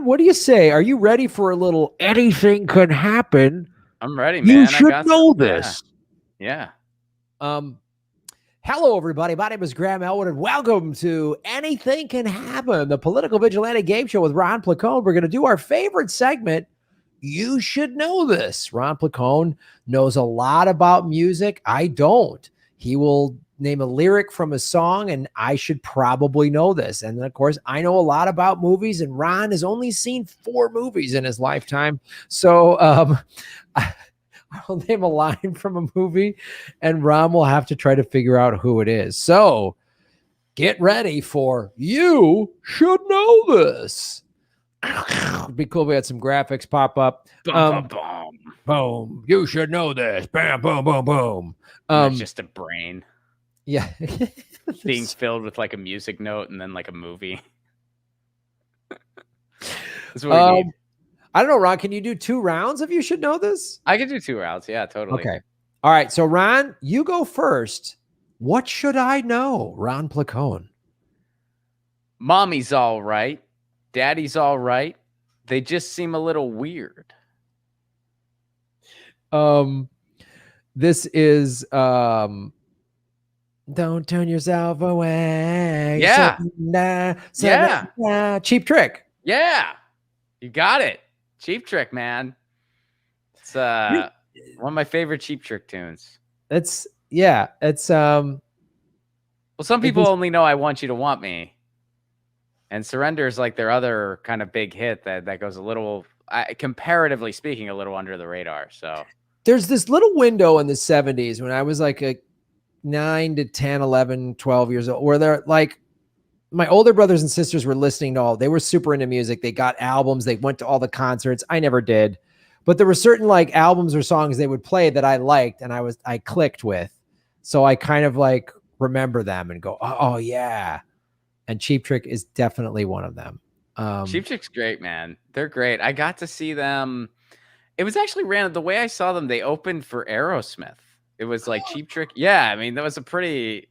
Ron, what do you say? Are you ready for a little anything can happen? I'm ready, You man. should know this. Yeah. Hello, everybody. My name is Graham Elwood, and welcome to Anything Can Happen, the political vigilante game show with Ron Placone. We're going to do our favorite segment. You should know this. Ron Placone knows a lot about music. I don't. He will name a lyric from a song, and I should probably know this. And then, of course, I know a lot about movies, and Ron has only seen 4 movies in his lifetime. So I'll name a line from a movie, and Ron will have to try to figure out who it is. So get ready for You Should Know This. It'd be cool if we had some graphics pop up. Boom, boom, Boom. You should know this. Bam, boom, boom, boom. It's just a brain. Yeah. Being filled with like a music note and then like a movie. That's what we need. I don't know, Ron. Can you do 2 rounds of You Should Know This? I can do 2 rounds. Yeah, totally. Okay. All right. So, Ron, you go first. What should I know, Ron Placone? Mommy's all right. Daddy's all right. They just seem a little weird. This is Don't Turn Yourself Away. Yeah. Cheap Trick. Yeah. You got it. Cheap Trick, man. It's one of my favorite Cheap Trick tunes. It's well, some people only know I Want You to Want Me. And Surrender is like their other kind of big hit that goes a little, comparatively speaking, a little under the radar. So there's this little window in the 70s when I was like a 9 to 10, 11, 12 years old, where they're like, my older brothers and sisters were listening to they were super into music. They got albums. They went to all the concerts. I never did, but there were certain like albums or songs they would play that I liked and I clicked with. So I kind of like remember them and go, oh yeah. And Cheap Trick is definitely one of them. Cheap Trick's great, man. They're great. I got to see them. It was actually random. The way I saw them, they opened for Aerosmith. It was like Cheap Trick. Yeah, I mean, that was a pretty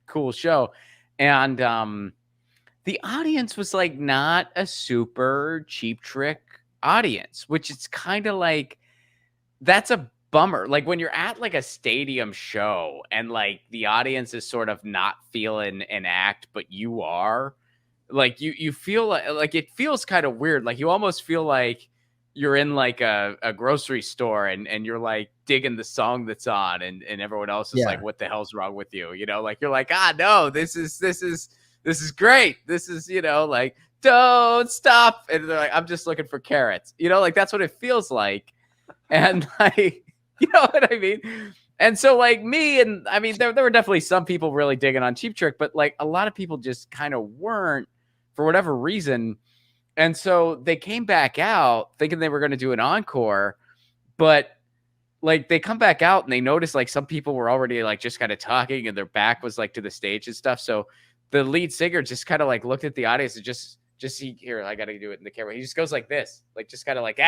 cool show. And the audience was like not a super Cheap Trick audience, which it's kind of like, that's a bummer. Like when you're at like a stadium show and like the audience is sort of not feeling an act, but you are, like you feel like it feels kind of weird. Like you almost feel like you're in like a grocery store and you're like digging the song that's on and everyone else is like, what the hell's wrong with you? You know, like you're like, no, this is great. This is, you know, like, don't stop. And they're like, I'm just looking for carrots. You know, like that's what it feels like. And like, you know what I mean? And so like me, and I mean, there were definitely some people really digging on Cheap Trick, but like a lot of people just kind of weren't for whatever reason. And so they came back out thinking they were going to do an encore, but like they come back out and they notice like some people were already like just kind of talking and their back was like to the stage and stuff. So the lead singer just kind of like looked at the audience and just see here, I got to do it in the camera. He just goes like this, like just kind of like,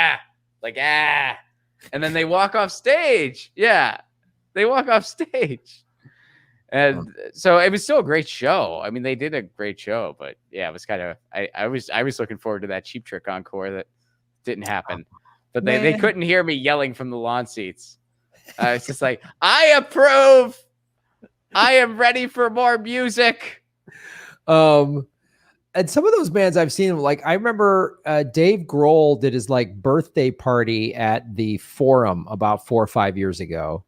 and then they walk off stage. Yeah. They walk off stage. And so it was still a great show. I mean, they did a great show, but yeah, it was kind of, I was looking forward to that Cheap Trick encore that didn't happen, but they couldn't hear me yelling from the lawn seats. It's just like, I approve. I am ready for more music. And some of those bands I've seen, like I remember Dave Grohl did his like birthday party at the Forum about 4 or 5 years ago.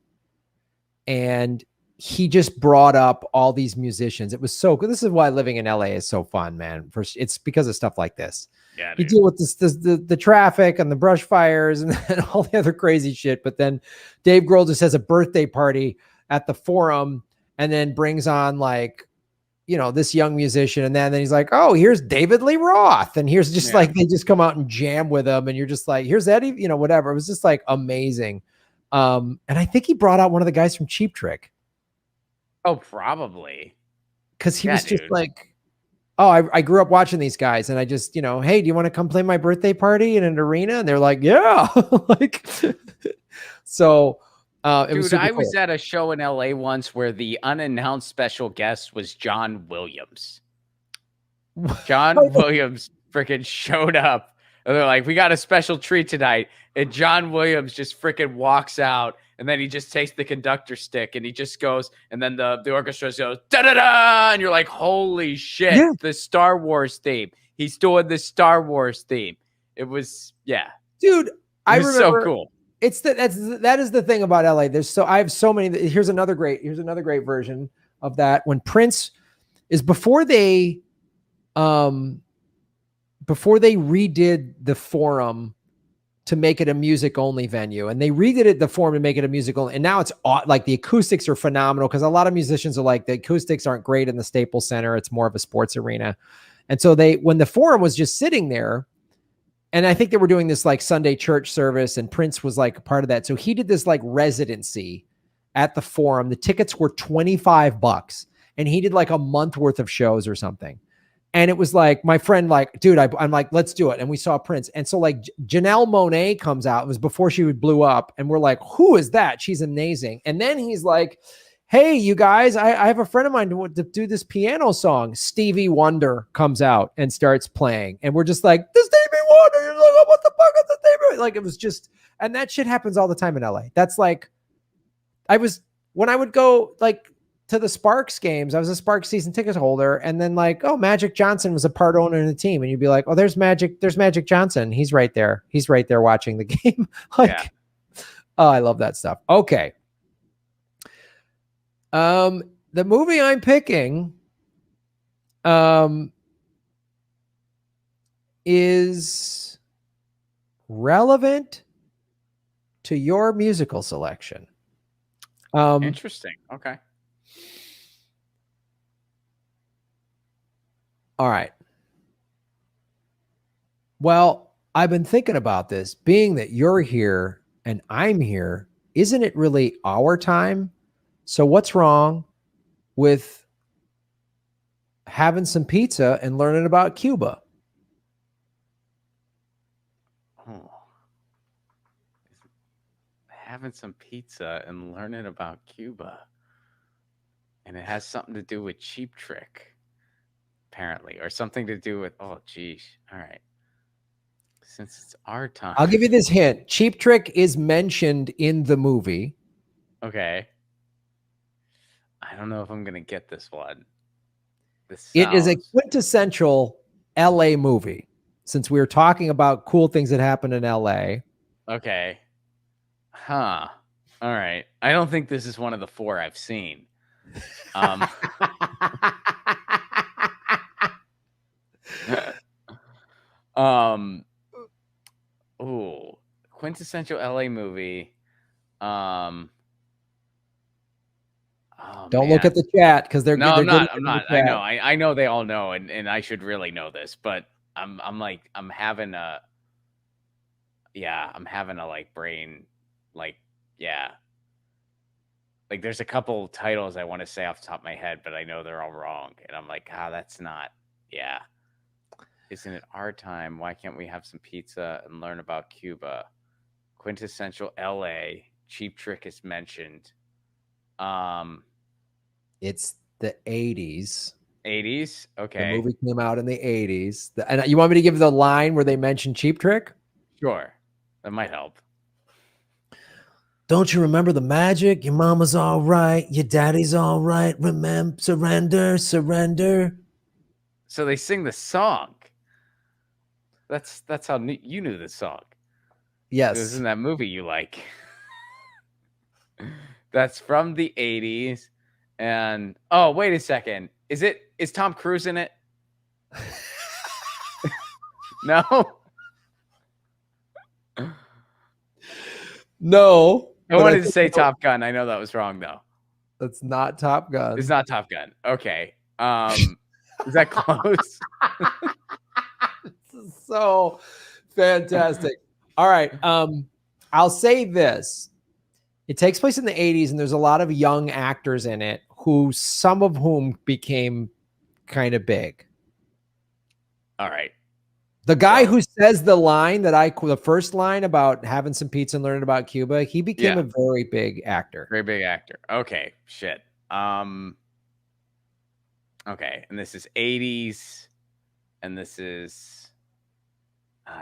And he just brought up all these musicians. It was so good. This is why living in LA is so fun, man. First, it's because of stuff like this. Yeah, you deal with the traffic and the brush fires and all the other crazy shit. But then Dave Grohl just has a birthday party at the Forum and then brings on like, you know, this young musician. And then he's like, oh, here's David Lee Roth. And here's just like, they just come out and jam with him. And you're just like, here's Eddie, you know, whatever. It was just like amazing. And I think he brought out one of the guys from Cheap Trick. Oh, probably. Cause he was just like, oh, I grew up watching these guys and I just, you know, hey, do you want to come play my birthday party in an arena? And they're like, yeah. Like, so it was I was at a show in LA once where the unannounced special guest was John Williams. John Williams freaking showed up And they're like, we got a special treat tonight. And John Williams just freaking walks out. And then he just takes the conductor stick and he just goes. And then the orchestra goes, da-da-da. And you're like, holy shit, Yeah. the Star Wars theme. He's doing the Star Wars theme. It was, yeah. Dude, I remember. So cool. That is the thing about LA. I have so many. Here's another great version of that. When Prince is before they redid the Forum to make it a music only venue, and they redid it the Forum to make it a music only, and now it's like the acoustics are phenomenal because a lot of musicians are like the acoustics aren't great in the Staples Center. It's more of a sports arena, and so when the Forum was just sitting there. And I think they were doing this like Sunday church service, and Prince was like a part of that. So he did this like residency at the Forum. The tickets were $25, and he did like a month worth of shows or something. And it was like my friend, like, dude, I'm like, let's do it. And we saw Prince. And so like Janelle Monáe comes out. It was before she blew up, and we're like, who is that? She's amazing. And then he's like, hey, you guys, I have a friend of mine to do this piano song. Stevie Wonder comes out and starts playing. And we're just like, this Stevie Wonder. You're like, oh, what the fuck is the Stevie? Like, it was just, and that shit happens all the time in LA. That's like, when I would go like to the Sparks games, I was a Sparks season ticket holder. And then like, oh, Magic Johnson was a part owner in the team. And you'd be like, oh, there's Magic Johnson. He's right there. He's right there watching the game. Like, yeah. Oh, I love that stuff. Okay. The movie I'm picking, is relevant to your musical selection. Interesting. Okay. All right. Well, I've been thinking about this, being that you're here and I'm here. Isn't it really our time? So what's wrong with having some pizza and learning about Cuba? Oh. Having some pizza and learning about Cuba. And it has something to do with Cheap Trick, apparently, or something to do with, oh, geez. All right. Since it's our time. I'll give you this hint. Cheap Trick is mentioned in the movie. Okay. I don't know if I'm going to get this one. It is a quintessential LA movie, since we were talking about cool things that happen in LA. Okay. Huh. All right. I don't think this is one of the 4 I've seen. Ooh, quintessential LA movie. Oh, don't look at the chat because they're no. I'm not. I know they all know, and I should really know this, but I'm having a like brain, like, yeah. Like there's a couple titles I want to say off the top of my head, but I know they're all wrong, and I'm like, that's not. Yeah. Isn't it our time? Why can't we have some pizza and learn about Cuba? Quintessential LA. Cheap Trick is mentioned. It's the 80s. 80s? Okay. The movie came out in the 80s. And you want me to give the line where they mention Cheap Trick? Sure. That might help. Don't you remember the magic? Your mama's all right. Your daddy's all right. Remember, surrender, surrender. So they sing the song. That's how you knew this song. Yes. It was in that movie you like. That's from the 80s. And oh, wait a second. Is Tom Cruise in it? No. No. I wanted to say Top Gun. I know that was wrong though. That's not Top Gun. It's not Top Gun. Okay. Is that close? This is so fantastic. All right. I'll say this. It takes place in the 80s, and there's a lot of young actors in it some of whom became kind of big. All right. The guy who says the first line about having some pizza and learning about Cuba, he became a very big actor. Very big actor. Okay. Shit. Okay. And this is 80s. And this is,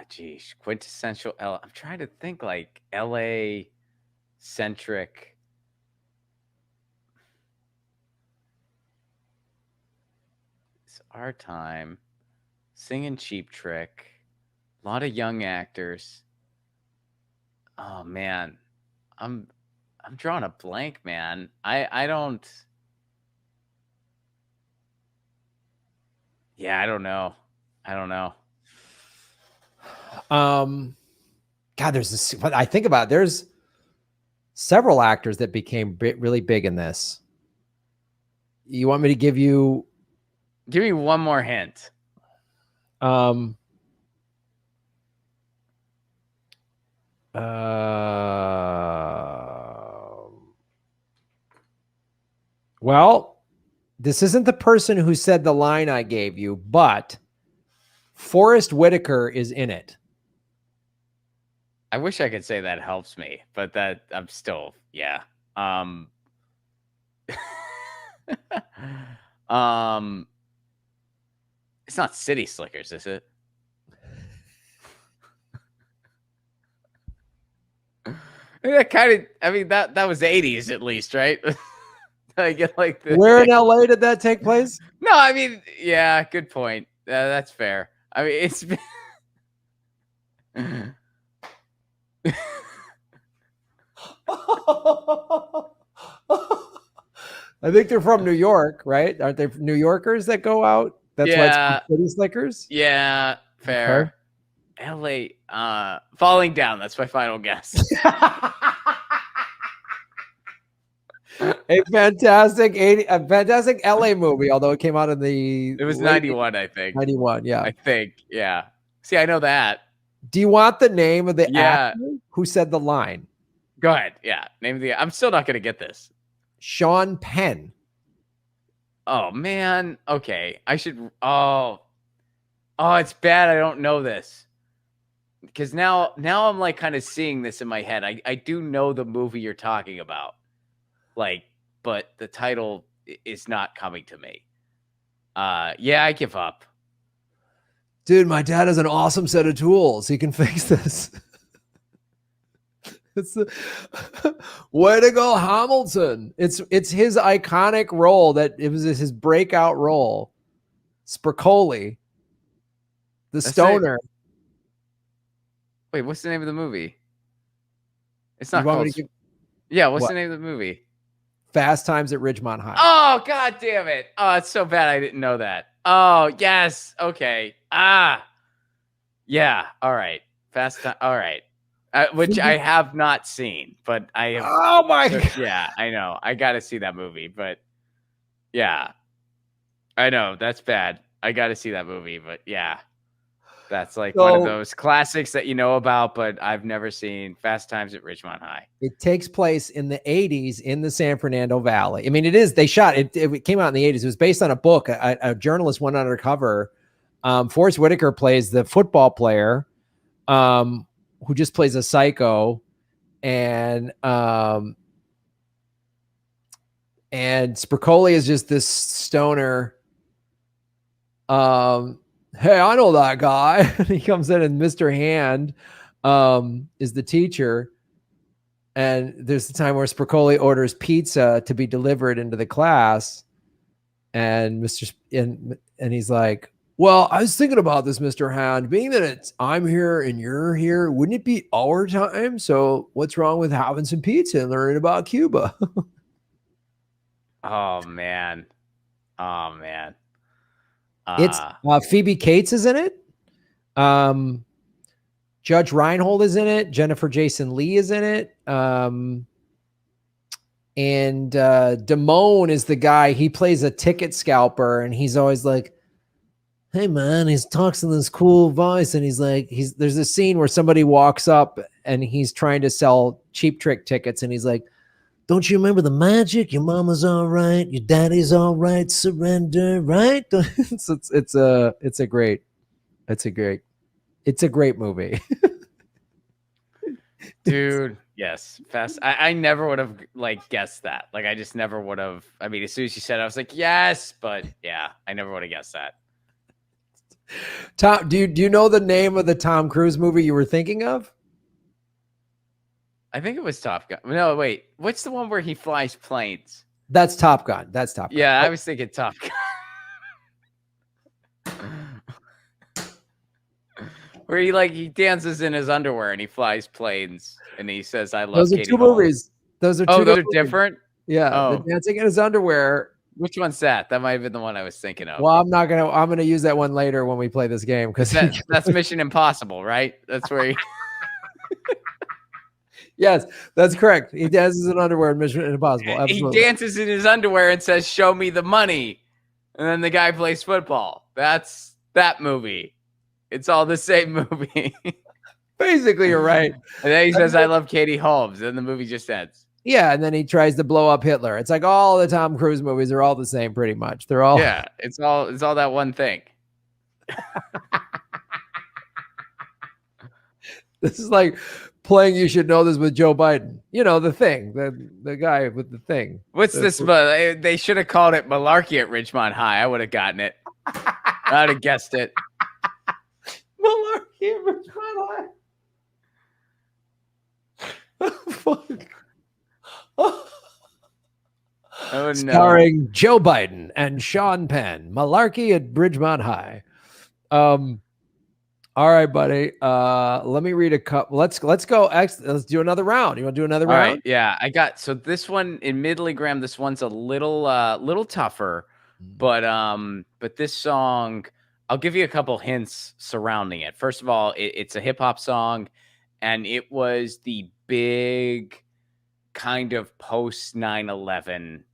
geez, quintessential L. I'm trying to think like LA centric. It's our time. Singing Cheap Trick. A lot of young actors. Oh man, I'm drawing a blank, man. I don't. Yeah, I don't know. God, there's this. But I think about it, there's several actors that became really big in this. You want me to give you? Give me one more hint. Um. Well, this isn't the person who said the line I gave you, but Forrest Whitaker is in it. I wish I could say that helps me, but that I'm still, yeah. It's not City Slickers, is it? That kind of, I mean, that was 80s at least, right? I get like the Where in LA did that take place? No, I mean, yeah, good point. That's fair. I mean, it's been I think they're from New York, right? Aren't they New Yorkers that go out? That's why it's called City Slickers. Yeah, fair. Okay. LA, Falling Down. That's my final guess. a fantastic LA movie, although it came out in the. It was 91, I think. 91, yeah. I think, yeah. See, I know that. Do you want the name of the actor who said the line? Go ahead. Yeah, name of the. I'm still not going to get this. Sean Penn. Oh man. Okay, I should. Oh, it's bad. I don't know this because now I'm like kind of seeing this in my head. I do know the movie you're talking about, like, but the title is not coming to me. Yeah, I give up. Dude, my dad has an awesome set of tools. He can fix this. It's the way to go, Hamilton. It's his iconic role that it was his breakout role. Spicoli, the stoner. Wait, what's the name of the movie? It's not called. What's the name of the movie? Fast Times at Ridgemont High. Oh, god damn it. Oh, it's so bad I didn't know that. Oh, yes. Okay. Yeah. All right. Fast Time. All right. Which I have not seen, but I have. Oh my god! Yeah, I know. I got to see that movie, but yeah, I know that's bad. I got to see that movie, but yeah, that's like one of those classics that you know about, but I've never seen. Fast Times at Ridgemont High. It takes place in the 80s in the San Fernando Valley. I mean, it is. They shot it. It came out in the 80s. It was based on a book. A journalist went undercover. Forrest Whitaker plays the football player. Who just plays a psycho, and Spicoli is just this stoner. Hey, I know that guy. He comes in, and Mr. Hand is the teacher. And there's the time where Spicoli orders pizza to be delivered into the class, and and he's like, well, I was thinking about this, Mr. Hand, being that I'm here and you're here, wouldn't it be our time? So what's wrong with having some pizza and learning about Cuba? Oh, man. It's Phoebe Cates is in it. Judge Reinhold is in it. Jennifer Jason Leigh is in it. And Damone is the guy. He plays a ticket scalper, and he's always like, hey man, he talks in this cool voice, and he's like, there's a scene where somebody walks up and he's trying to sell Cheap Trick tickets, and he's like, don't you remember the magic? Your mama's all right, your daddy's all right, surrender, right? It's a great movie. Dude, yes. Fast. I never would have like guessed that. Like I just never would have. I mean, as soon as you said it, I was like, yes, but yeah, I never would have guessed that. Tom, do you know the name of the Tom Cruise movie you were thinking of? I think it was Top Gun. No, wait. What's the one where he flies planes? That's Top Gun. That's Top Gun. Yeah, I was thinking Top Gun. Where he dances in his underwear and he flies planes and he says, "I love Those are Katie two Holmes." movies. Those are two. Oh, those are movies. different? Yeah, the Oh. dancing in his underwear. Which one's that? That might have been the one I was thinking of. Well, I'm gonna use that one later when we play this game because that's Mission Impossible, right? That's where he Yes, that's correct. He dances in underwear in Mission Impossible. Absolutely. He dances in his underwear and says, "Show me the money." And then the guy plays football. That's that movie. It's all the same movie. Basically, you're right. And then he says, "I love Katie Holmes." And the movie just ends. Yeah, and then he tries to blow up Hitler. It's like all the Tom Cruise movies are all the same, pretty much. They're all it's all that one thing. This is like playing You Should Know This with Joe Biden. You know, the thing, the guy with the thing. What's this? They should have called it Malarkey at Ridgemont High. I would have gotten it. I'd have guessed it. Malarkey at Ridgemont High. Fuck. Oh, no. Starring Joe Biden and Sean Penn. Malarkey at Ridgemont High. All right, buddy. Let me read a couple. Let's go. Let's do another round. You want to do another round? All right. Yeah, I got. So this one, admittedly, Graham, this one's a little tougher, but this song, I'll give you a couple hints surrounding it. First of all, it's a hip hop song, and it was the big kind of post 9/11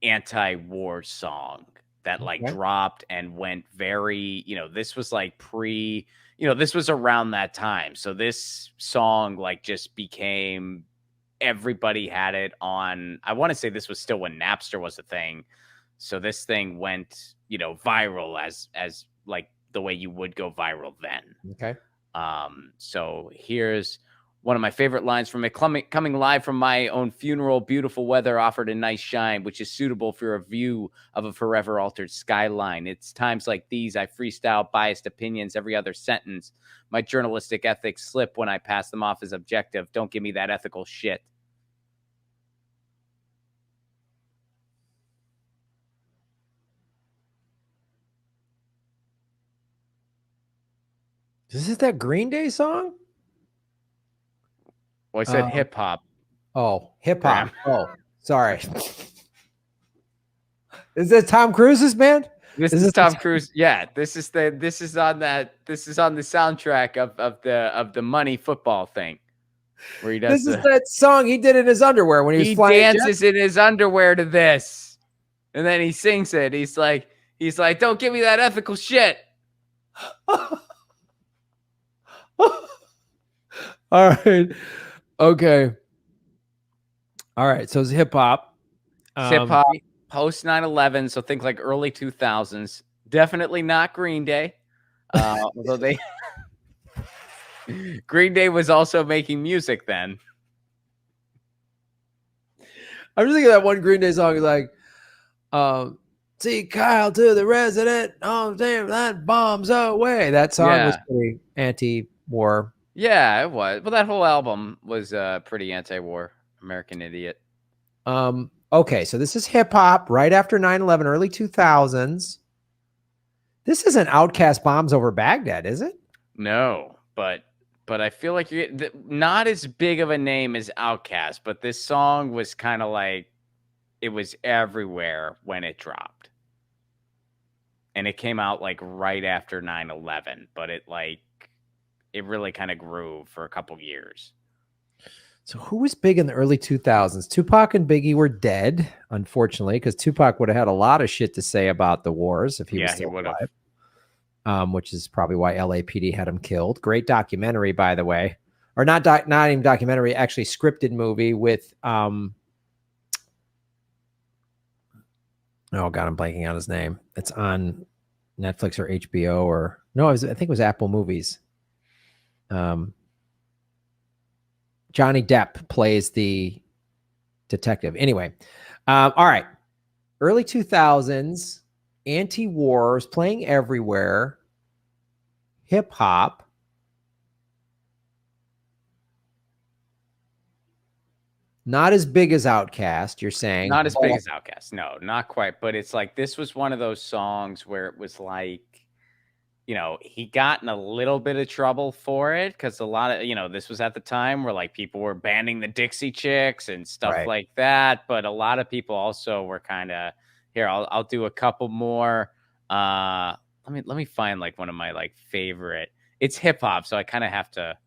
anti-war song that dropped and went very, this was like this was around that time. So this song just became, everybody had it on. I want to say this was still when Napster was a thing. So this thing went, viral as like the way you would go viral then. Okay. So here's one of my favorite lines from it, coming live from my own funeral. Beautiful weather offered a nice shine, which is suitable for a view of a forever altered skyline. It's times like these I freestyle biased opinions every other sentence. My journalistic ethics slip when I pass them off as objective. Don't give me that ethical shit. Is this that Green Day song? Well, I said hip hop. Oh, hip hop. Oh, sorry. Is this Tom Cruise's band? This is Tom Cruise. Yeah, this is on the soundtrack of the Money football thing, where he does. This is that song he did in his underwear when he was flying. He dances in his underwear to this, and then he sings it. He's like, "Don't give me that ethical shit." All right. Okay. All right. So it's hip hop. Hip hop post 9/11. So think like early 2000s. Definitely not Green Day. Although Green Day was also making music then. I'm just thinking of that one Green Day song is like, see Kyle to the resident. Oh, damn, that bombs away. That song was pretty anti-war. Yeah, it was. Well, that whole album was pretty anti-war. American Idiot. Okay, so this is hip hop right after 9/11, early 2000s. This isn't Outkast Bombs Over Baghdad, is it? No, but I feel like you're not as big of a name as Outkast, but this song was kind of like, it was everywhere when it dropped. And it came out like right after 9/11, but it really kind of grew for a couple years. So who was big in the early 2000s? Tupac and Biggie were dead, unfortunately, because Tupac would have had a lot of shit to say about the wars if he was still alive. Which is probably why LAPD had him killed. Great documentary, by the way. Or not even documentary, actually scripted movie with oh God, I'm blanking on his name. It's on Netflix or HBO or no, I think it was Apple Movies. Johnny Depp plays the detective. Anyway, all right. Early 2000s anti-wars, playing everywhere, hip hop. Not as big as Outkast, you're saying. Not as big as Outkast. No, not quite. But it's like this was one of those songs where it was like, you know, he got in a little bit of trouble for it because a lot of, you know, this was at the time where like people were banning the Dixie Chicks and stuff like that. But a lot of people also were kind of here. I'll do a couple more. Let me find like one of my like favorite. It's hip hop, so I kind of have to.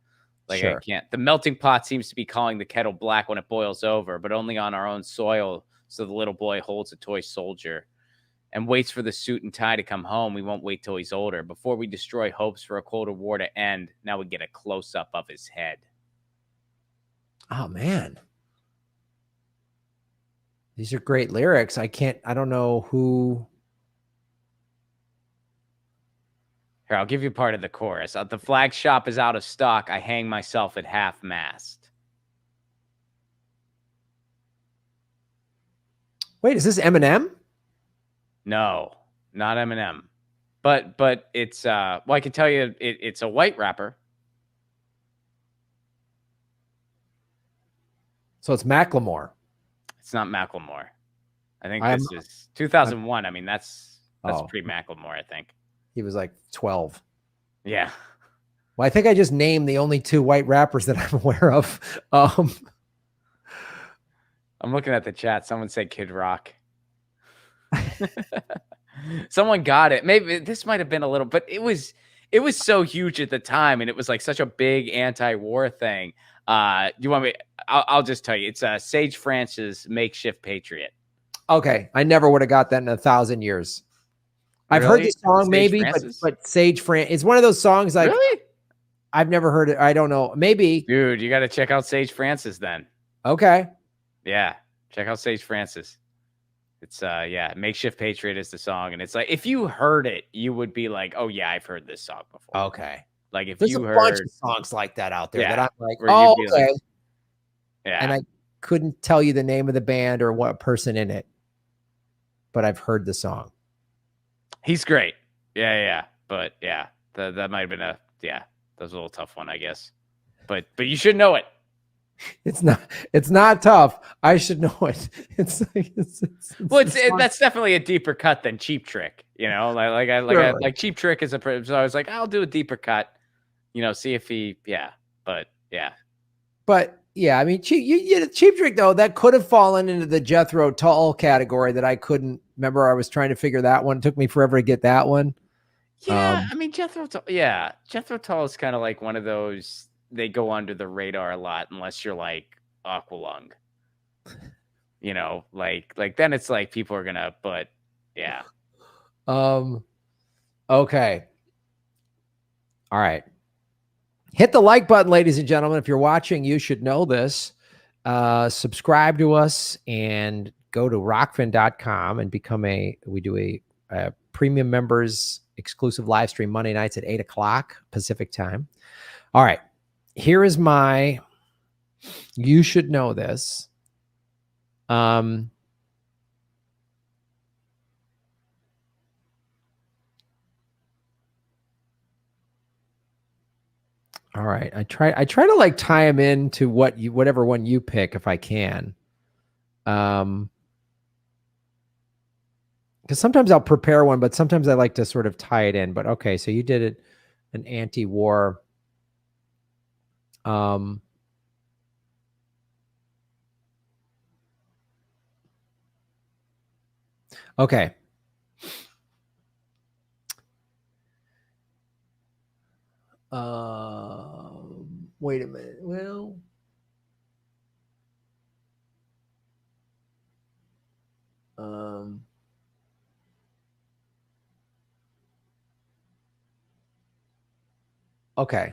Like, I can't. The melting pot seems to be calling the kettle black when it boils over, but only on our own soil. So the little boy holds a toy soldier and waits for the suit and tie to come home. We won't wait till he's older. Before we destroy hopes for a colder war to end, now we get a close-up of his head. Oh, man. These are great lyrics. I don't know who. Here, I'll give you part of the chorus. The flag shop is out of stock. I hang myself at half-mast. Wait, is this Eminem? No, not Eminem. But it's well, I can tell you it's a white rapper. So it's Macklemore. It's not Macklemore. I think this is 2001. I mean, that's pre-Macklemore, I think. He was like 12. Yeah. Well, I think I just named the only two white rappers that I'm aware of. I'm looking at the chat. Someone said Kid Rock. Someone got it. Maybe this might have been a little, but it was so huge at the time, and it was like such a big anti-war thing. You want me? I'll just tell you. It's Sage Francis' "Makeshift Patriot." Okay, I never would have got that in 1,000 years. I've heard the song maybe, but Sage Francis is one of those songs like really? I've never heard it. I don't know. Maybe. Dude, you got to check out Sage Francis then. Okay. Yeah, check out Sage Francis. It's Makeshift Patriot is the song, and it's like if you heard it, you would be like, oh yeah, I've heard this song before. Okay. Like if there's you a heard bunch of songs like that out there that I'm like, oh okay. Like, yeah. And I couldn't tell you the name of the band or what person in it, but I've heard the song. He's great. Yeah. But yeah, that might have been that was a little tough one, I guess. But you should know it. It's not tough. I should know it. It's that's definitely a deeper cut than Cheap Trick. You know, like Cheap Trick is so I was like, I'll do a deeper cut. You know, see if he But yeah, I mean, Cheap Trick though, that could have fallen into the Jethro Tull category that I couldn't remember. I was trying to figure that one. It took me forever to get that one. Yeah, I mean Jethro Tull is kind of like one of those. They go under the radar a lot unless you're like Aqualung. You know, like then it's like people are gonna. But yeah. Okay. All right. Hit the like button, ladies and gentlemen. If you're watching, you should know this. Subscribe to us and go to rockfin.com and become we do a premium members exclusive live stream Monday nights at 8:00 Pacific time. All right. Here is my, you should know this. All right. I try to like tie them into whatever one you pick if I can. Because sometimes I'll prepare one, but sometimes I like to sort of tie it in. But okay, so you did it, an anti-war. Okay. Wait a minute. Well, okay.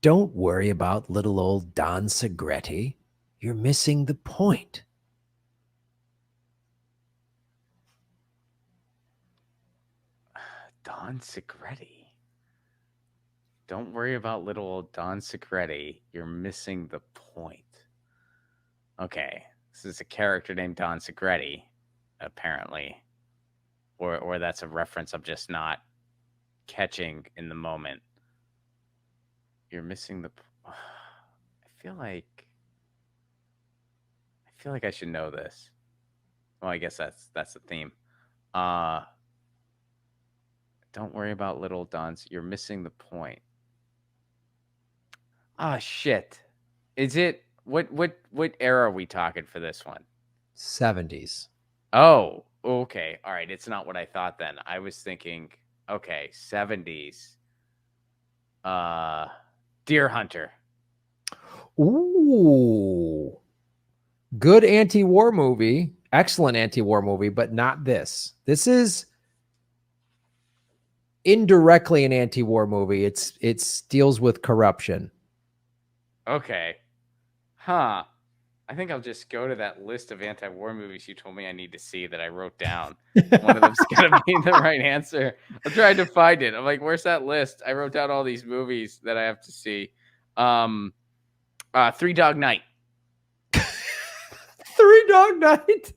Don't worry about little old Don Segretti. You're missing the point. Don Segretti. Don't worry about little old Don Segretti. You're missing the point. Okay, this is a character named Don Segretti, apparently, or that's a reference I'm just not catching in the moment. You're missing the. I feel like I should know this. Well, I guess that's the theme. Don't worry about little Don's. You're missing the point. Ah, shit. Is it what era are we talking for this one? 70s. Oh, okay. All right. It's not what I thought then. I was thinking, okay, 70s. Deer Hunter. Ooh. Good anti-war movie. Excellent anti-war movie, but not this. This is indirectly an anti-war movie. It deals with corruption. Okay. Huh. I think I'll just go to that list of anti-war movies you told me I need to see that I wrote down. One of them's gonna be the right answer. I'm trying to find it. I'm like, where's that list? I wrote down all these movies that I have to see. Three Dog Night. Three Dog Night.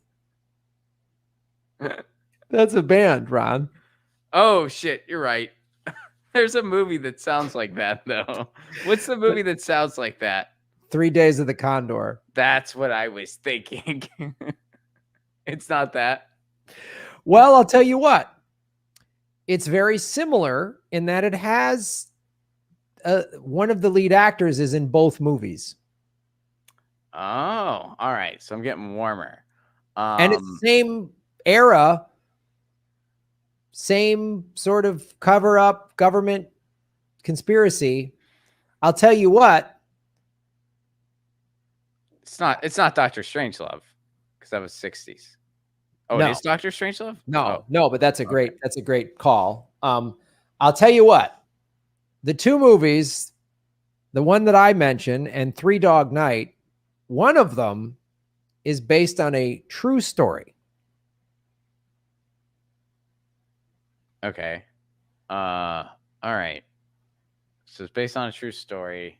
That's a band, Ron. Oh shit, you're right. There's a movie that sounds like that though. What's the movie that sounds like that? 3 Days of the Condor. That's what I was thinking. It's not that. Well, I'll tell you what. It's very similar in that it has one of the lead actors is in both movies. Oh, all right. So I'm getting warmer. And it's the same era, same sort of cover up government conspiracy. I'll tell you what. It's not Dr. Strangelove because that was 60s. Oh, no. It is Dr. Strangelove? No, but that's a great call. I'll tell you what. The two movies, the one that I mentioned and Three Dog Night, one of them is based on a true story. Okay. All right. So it's based on a true story.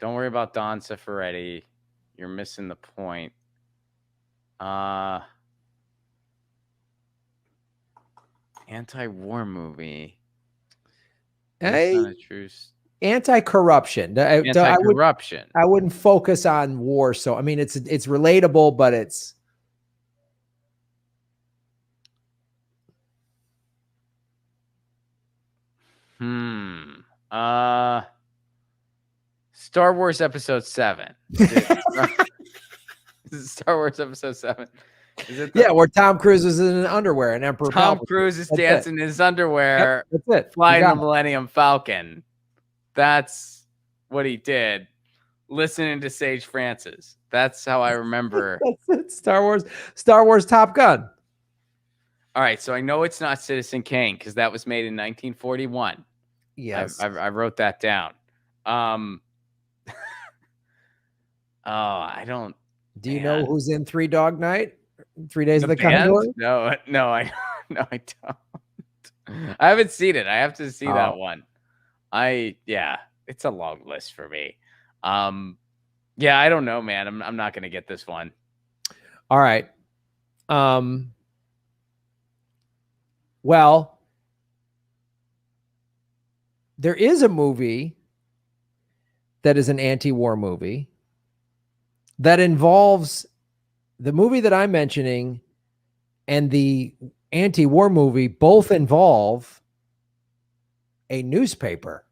Don't worry about Don Segretti. You're missing the point. Anti-war movie. Anti-corruption. Anti-corruption. I wouldn't focus on war. So I mean, it's relatable, but it's. Star Wars Episode 7. Star Wars Episode 7. Is it where Tom Cruise is in underwear and Emperor Tom Cruise is dancing in his underwear. Yep, that's it. Flying the Millennium Falcon. That's what he did. Listening to Sage Francis. That's how I remember. That's it. Star Wars Top Gun. All right, so I know it's not Citizen Kane because that was made in 1941. Yes, I wrote that down. I don't. Do you know who's in Three Dog Night? 3 Days of the Condor? No, I don't. I haven't seen it. I have to see that one. It's a long list for me. I don't know, man. I'm not gonna get this one. All right. Well, there is a movie that is an anti-war movie that involves the movie that I'm mentioning and the anti-war movie both involve a newspaper.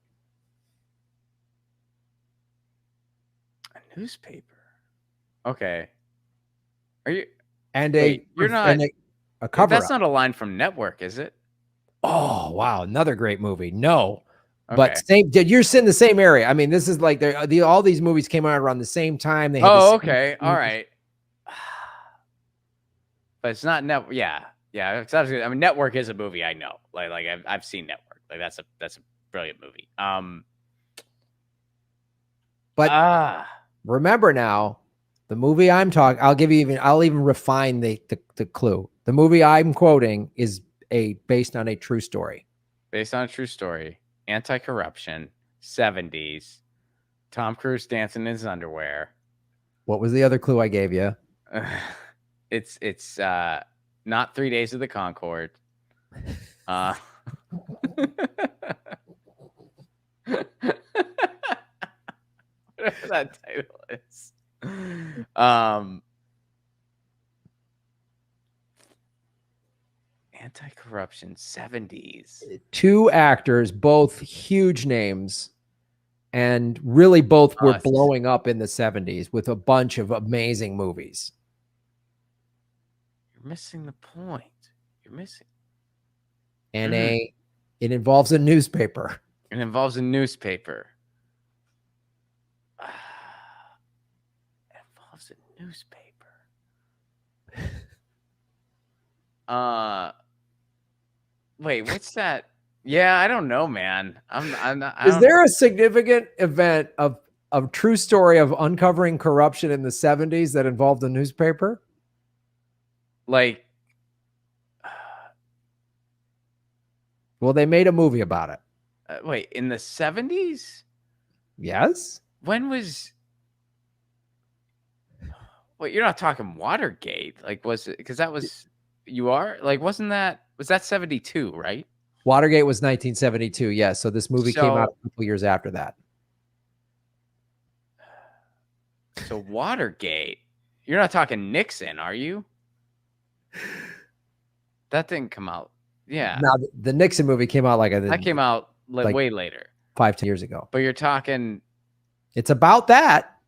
A newspaper. Okay. Are you? And you're not a cover. That's not a line from Network, is it? Oh wow, another great movie. No. Okay. But you're in the same area. I mean, this is like all these movies came out around the same time. They had okay. All right. But it's not Network. Yeah. It's I mean, Network is a movie I know. Like I've seen Network. Like that's a brilliant movie. But remember now, the movie I'm talking. I'll even refine the clue. The movie I'm quoting is based on a true story. Based on a true story. Anti-corruption. 70s. Tom Cruise dancing in his underwear. What was the other clue I gave you? It's not 3 Days of the Concord. Whatever that title is. Anti-corruption 70s. Two actors, both huge names, and really both were blowing up in the 70s with a bunch of amazing movies. You're missing the point. You're missing. And it involves a newspaper. It involves a newspaper. It involves a newspaper. Wait, what's that? Yeah, I don't know, man. I'm not. Is there a significant event of true story of uncovering corruption in the 70s that involved a newspaper? Like, well, they made a movie about it. Wait, in the 70s? Yes. When was? Wait, you're not talking Watergate? Like, was it? Because that was. You are like, wasn't that? Was that 72? Right. Watergate was 1972. Yes. So this movie came out a couple years after that. So Watergate. You're not talking Nixon, are you? That didn't come out. Yeah. Now the Nixon movie came out that came out like way later, 5-10 years ago. But you're talking. It's about that.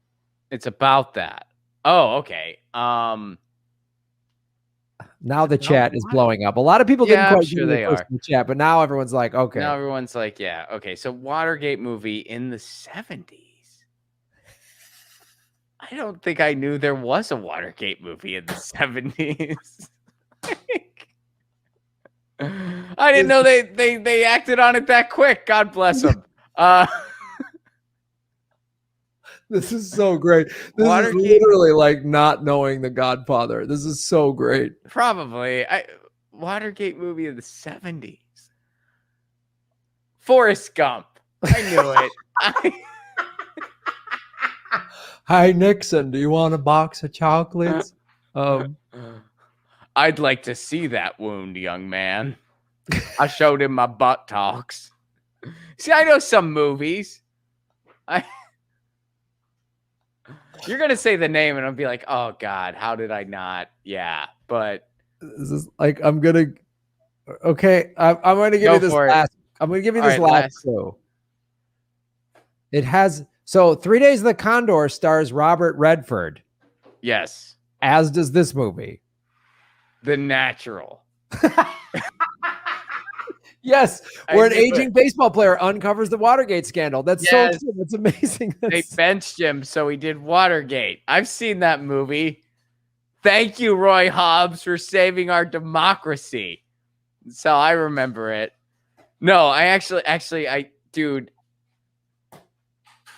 It's about that. Oh, okay. Now the chat is blowing up. A lot of people didn't quite get the chat, but now everyone's like, okay. Now everyone's like, yeah, okay. So Watergate movie in the 70s. I don't think I knew there was a Watergate movie in the 70s. I didn't know they acted on it that quick. God bless them. This is so great. This is literally like not knowing The Godfather. This is so great. Probably. Watergate movie of the 70s. Forrest Gump. I knew it. Hi, Nixon. Do you want a box of chocolates? I'd like to see that wound, young man. I showed him my buttocks. See, I know some movies. You're going to say the name and I'll be like, oh, God, how did I not? Yeah, but. This is like, I'm going to. Okay, I'm going to give you this last. I'm going to give you this last clue. It has. So 3 Days of the Condor stars Robert Redford. Yes. As does this movie. The Natural. Yes, where an aging baseball player uncovers the Watergate scandal. That's so cool. That's amazing. They benched him, so he did Watergate. I've seen that movie. Thank you, Roy Hobbs, for saving our democracy. That's how I remember it. No, dude,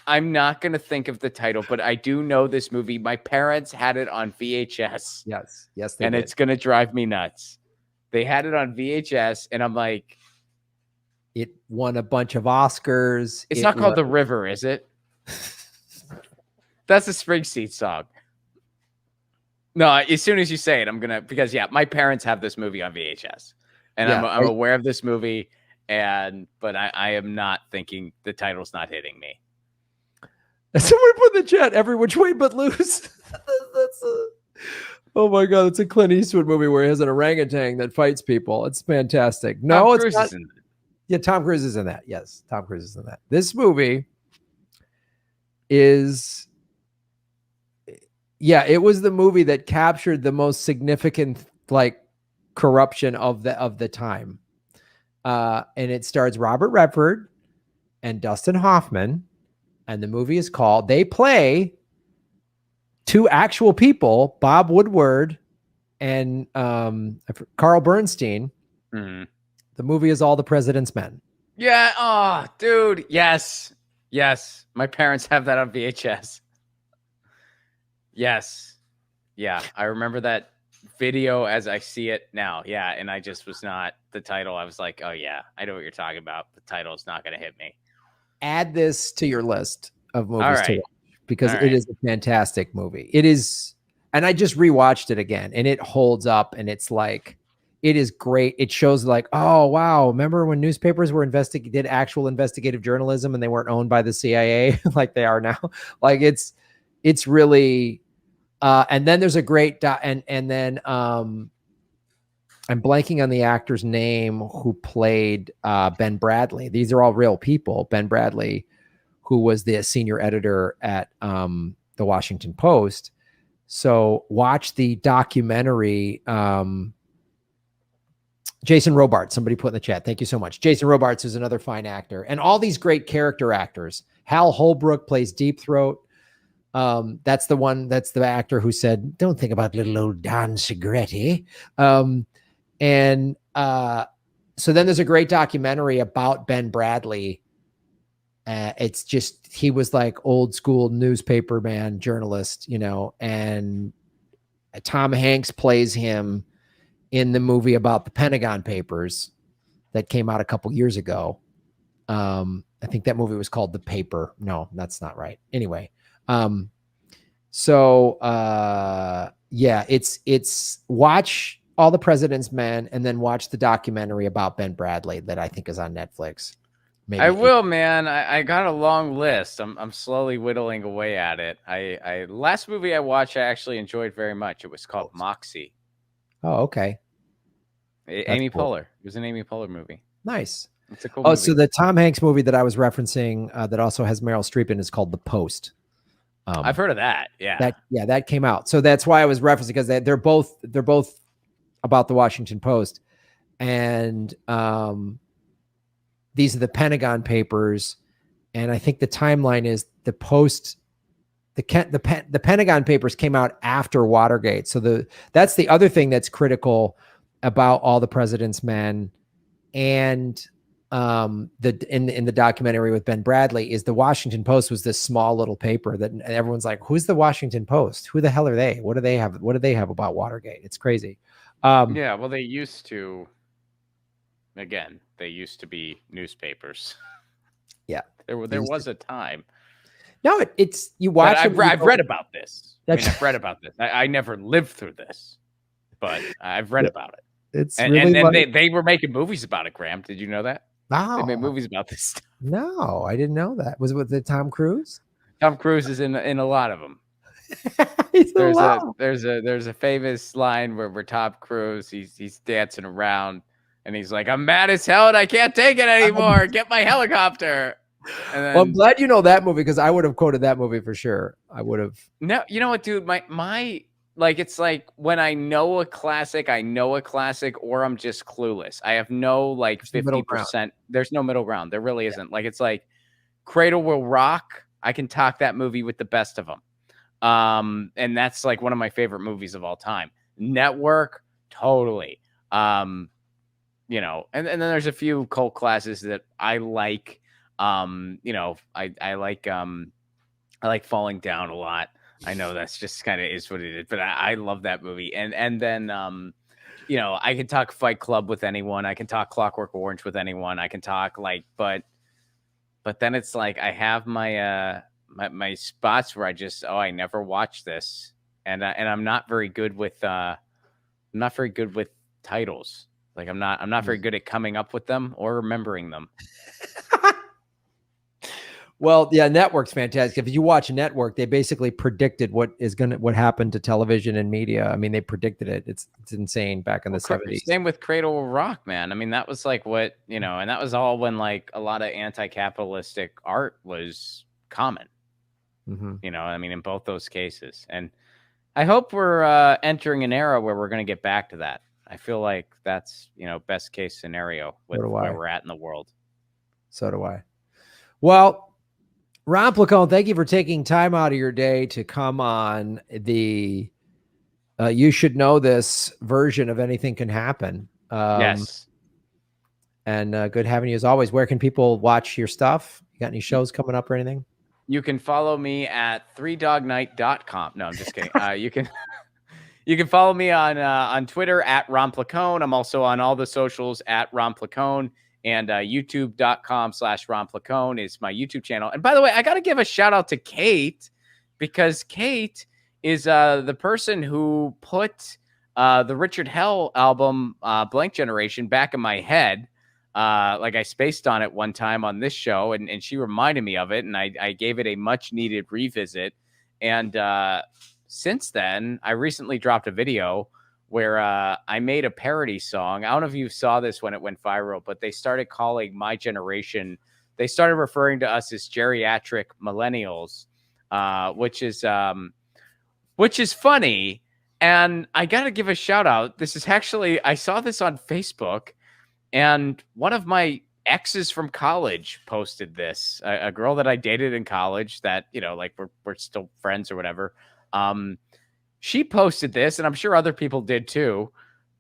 I'm not going to think of the title, but I do know this movie. My parents had it on VHS. Yes, they did. It's going to drive me nuts. They had it on VHS, and I'm like, it won a bunch of Oscars. It's not called The River, is it? That's a Springsteen song. No, as soon as you say it, I'm going to, because my parents have this movie on VHS and I'm aware of this movie but I am not thinking the title's not hitting me. Someone put in the chat, Every Which Way But Loose. Oh my God, it's a Clint Eastwood movie where he has an orangutan that fights people. It's fantastic. No, it's not. Yeah, Tom Cruise is in that. Yes, Tom Cruise is in that. This movie is, it was the movie that captured the most significant corruption of the time. And it stars Robert Redford and Dustin Hoffman. And the movie is called, they play two actual people, Bob Woodward and Carl Bernstein. Mm-hmm. The movie is All the President's Men. Yeah. Oh, dude. Yes. My parents have that on VHS. Yes. Yeah. I remember that video as I see it now. Yeah. And I just was not the title. I was like, oh yeah, I know what you're talking about. The title is not going to hit me. add this to your list of All movies to right. watch because All it right. is a fantastic movie. It is, and I just rewatched it again, and it holds up, and it's like, it is great. It shows like, oh wow, remember when newspapers were did actual investigative journalism and they weren't owned by the CIA like they are now? Like it's really, and then there's a great and then I'm blanking on the actor's name who played Ben Bradley. These are all real people. Ben Bradley, who was the senior editor at the Washington Post. So watch the documentary. Jason Robards, somebody put in the chat. Thank you so much. Jason Robards is another fine actor. And all these great character actors. Hal Holbrook plays Deep Throat. That's the actor who said, "Don't think about little old Don Segretti." So then there's a great documentary about Ben Bradley. It's just, he was like old school newspaper man, journalist, and Tom Hanks plays him in the movie about the Pentagon Papers that came out a couple years ago. I think that movie was called The Paper. No, that's not right. Anyway. Yeah, it's watch All the President's Men and then watch the documentary about Ben Bradley that I think is on Netflix. Maybe I will, man. I got a long list. I'm slowly whittling away at it. I last movie I watched I actually enjoyed very much. It was called Moxie. Oh, okay. Amy Poehler. It was an Amy Poehler movie. Nice. It's a cool movie. So the Tom Hanks movie that I was referencing that also has Meryl Streep in is called The Post. I've heard of that. Yeah. That came out. So that's why I was referencing, because they're both about the Washington Post. And these are the Pentagon Papers. And I think the timeline is the Post, the Pentagon Papers came out after Watergate. So that's the other thing that's critical about All the President's Men and in the documentary with Ben Bradley is the Washington Post was this small little paper that everyone's like, who's the Washington Post? Who the hell are they? What do they have about Watergate? It's crazy. Yeah, well, they used to be newspapers. Yeah. There was a time. No, it's you watch. I've read about this. I've read about this. I never lived through this, but I've read about it. It's they were making movies about it, Graham. Did you know that? Wow. They made movies about this stuff. No, I didn't know that. Was it with the Tom Cruise? Tom Cruise is in a lot of them. There's a famous line where Tom Cruise he's dancing around and he's like, "I'm mad as hell and I can't take it anymore. Get my helicopter." And then, well, I'm glad you know that movie because I would have quoted that movie for sure. I would have. No, you know what, dude? My like, it's like when I know a classic, or I'm just clueless. I have no 50%. There's no middle ground. There really isn't. Like, it's like Cradle Will Rock. I can talk that movie with the best of them. And that's like one of my favorite movies of all time. Network, totally. And then there's a few cult classes that I like. I like Falling Down a lot. I know that's just kind of is what it is, but I love that movie. And then, I can talk Fight Club with anyone. I can talk Clockwork Orange with anyone. I can talk but then it's like, I have my, my spots where I never watched this. And I'm not very good with, titles. Like I'm not very good at coming up with them or remembering them. Well, yeah, Network's fantastic. If you watch Network, they basically predicted what happened to television and media. I mean, they predicted it. It's insane back in the 70s. Same with Cradle of Rock, man. I mean, that was like what, and that was all when like a lot of anti-capitalistic art was common. Mm-hmm. I mean, in both those cases. And I hope we're entering an era where we're going to get back to that. I feel like that's, best case scenario with where we're at in the world. So do I. Well, Ron Placone, thank you for taking time out of your day to come on the You Should Know This version of Anything Can Happen. Yes. And good having you as always. Where can people watch your stuff? You got any shows coming up or anything? You can follow me at 3dognight.com. No, I'm just kidding. You can follow me on Twitter at Ron Placone. I'm also on all the socials at Ron Placone, And youtube.com/Ron Placone is my YouTube channel. And by the way, I got to give a shout out to Kate, because Kate is the person who put the Richard Hell album, Blank Generation, back in my head. Like I spaced on it one time on this show, and she reminded me of it, and I gave it a much needed revisit. And since then, I recently dropped a video where I made a parody song. I don't know if you saw this when it went viral, but they started calling my generation, they started referring to us as geriatric millennials, which is funny. And I got to give a shout out. This is actually, I saw this on Facebook, and one of my exes from college posted this, a girl that I dated in college that, you know, like we're still friends or whatever. She posted this, and I'm sure other people did too,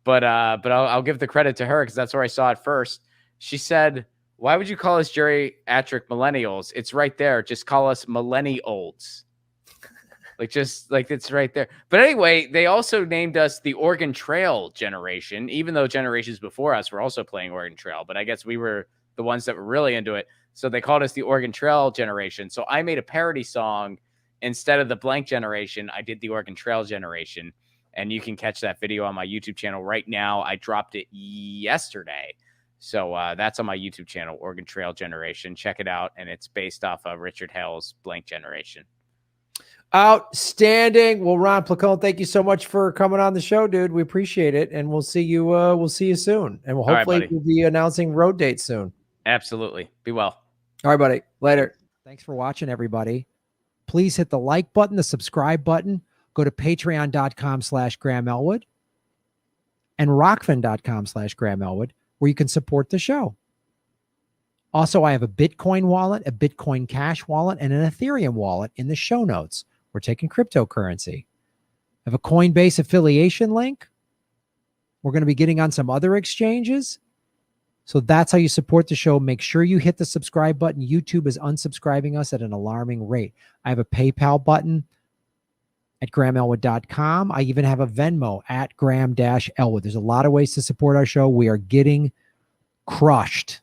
but I'll give the credit to her because that's where I saw it first. She said, "Why would you call us geriatric millennials? It's right there. Just call us millennials." Just like it's right there. But anyway, they also named us the Oregon Trail generation, even though generations before us were also playing Oregon Trail. But I guess we were the ones that were really into it. So they called us the Oregon Trail generation. So I made a parody song. Instead of the Blank Generation, I did the Oregon Trail generation. And you can catch that video on my YouTube channel right now. I dropped it yesterday. So that's on my YouTube channel, Oregon Trail Generation. Check it out. And it's based off of Richard Hell's Blank Generation. Outstanding. Well, Ron Placone, thank you so much for coming on the show, dude. We appreciate it. And we'll see you soon. And hopefully we'll be announcing road dates soon. Absolutely. Be well. All right, buddy. Later. Thanks for watching, everybody. Please hit the like button, the subscribe button. Go to patreon.com/Graham Elwood and rockfin.com/Graham Elwood, where you can support the show. Also, I have a Bitcoin wallet, a Bitcoin Cash wallet, and an Ethereum wallet in the show notes. We're taking cryptocurrency. I have a Coinbase affiliation link. We're going to be getting on some other exchanges. So that's how you support the show. Make sure you hit the subscribe button. YouTube is unsubscribing us at an alarming rate. I have a PayPal button at GrahamElwood.com. I even have a Venmo at Graham-Elwood. There's a lot of ways to support our show. We are getting crushed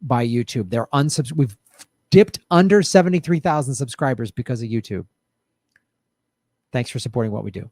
by YouTube. We've dipped under 73,000 subscribers because of YouTube. Thanks for supporting what we do.